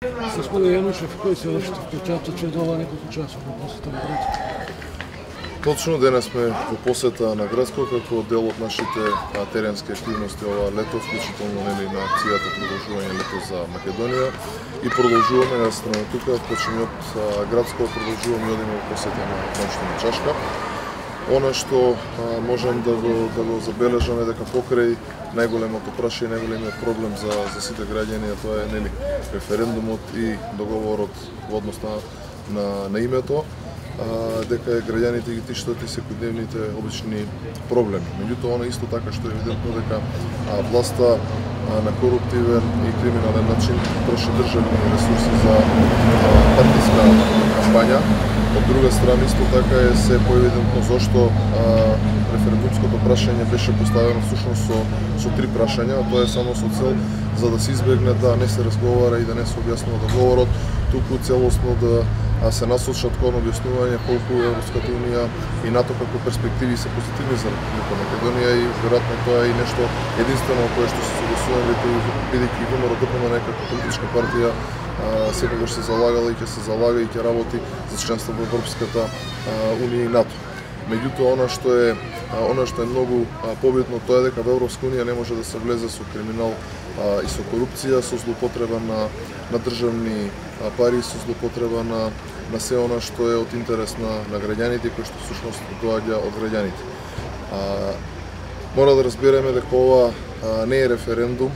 Господин Јанушев, кој се още впечаточи од ова неколку часов на посета на Грацко? Точно денес сме во посета на Грацко како дел од нашите теренски активности ова лето, вклучително на акцијата продолжување лето за Македонија и продолжуваме на страна тука, почнеме од Грацко, продолжуваме и одиме во посета на општина Чашка. Она што можам да го забележаме дека покрај најголемото прашање, најголемиот проблем за сите граѓани, тоа е референдумот и договорот во однос на името, дека граѓаните ги тиштат и секојдневните обични проблеми. Меѓутоа, она исто така што е евидентно дека власта на коруптивен и криминален начин троши државни ресурси за партиска кампања. Од друга страна, исто така е се поевидентно зошто референдумското прашање беше поставено всушност со три прашања, а тоа е само со цел за да се избегне да не се разговара и да не се објаснува договорот, туку целосно да се насочат кон објаснување колку Европската унија и НАТО како перспективи се позитивни за Република Македонија и веројатно тоа е и нешто единствено кое што се согласуваме, бидејќи ВМРО-ДПМН како политичка партија секогаш се залагала и ќе се залага и ќе работи за членство во Европската унија и НАТО. Меѓутоа, она што е многу побитно, тоа е дека во Европска унија не може да се влезе со криминал и со корупција, со злоупотреба на државни пари, со злоупотреба на се она што е од интерес на граѓаните, кој што всушност доаѓа од граѓаните. Мора да разбереме дека ова не е референдум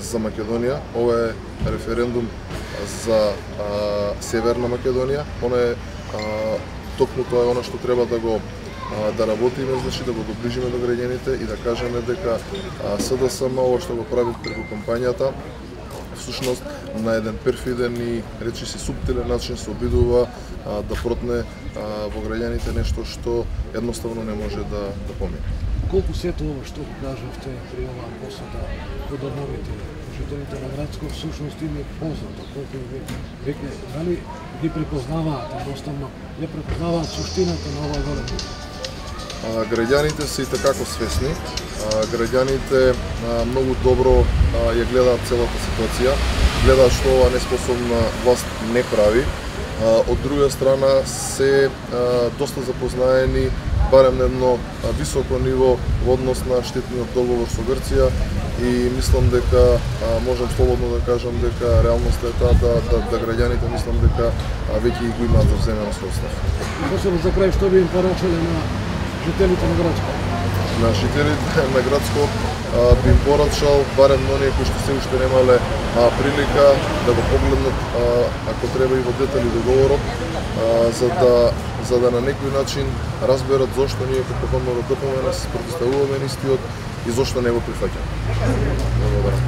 за Македонија, ова е референдум за Северна Македонија. Токму тоа е она што треба да работиме, значи да го доближиме до граѓаните и да кажеме дека СДСМ ова што го прави преку кампањата всушност на еден перфиден и речиси суптилен начин се обидува да протне во граѓаните нешто што едноставно не може да помине. Колку сето ова што го кажавте при оваа посета по домовите жителите на Грацко всушност им е познато, колку веќе дали ги препознаваат, едноставно не препознаваат суштината на оваа голема? Граѓаните се и такако свесни. Граѓаните многу добро ја гледаат целата ситуација, гледаат што ова неспособна власт не прави. Од друга страна се доста запознаени барем на едно високо ниво во однос на штетниот договор со Грција и мислам дека можам слободно да кажам дека реалноста е таа да граѓаните мислам дека веќе го имаат завземено свој став. Посебно за крај што би им порачале на жителите на Грацко? На жителите на Грацко би им порачал барем оние кои што се уште немале прилика да го погледнат ако треба и во детали договорот, за да на некој начин разберат зошто ние како ВМРО-ДПМН се противставуваме на истиот и зошто не го прифаќаме. Благодарам.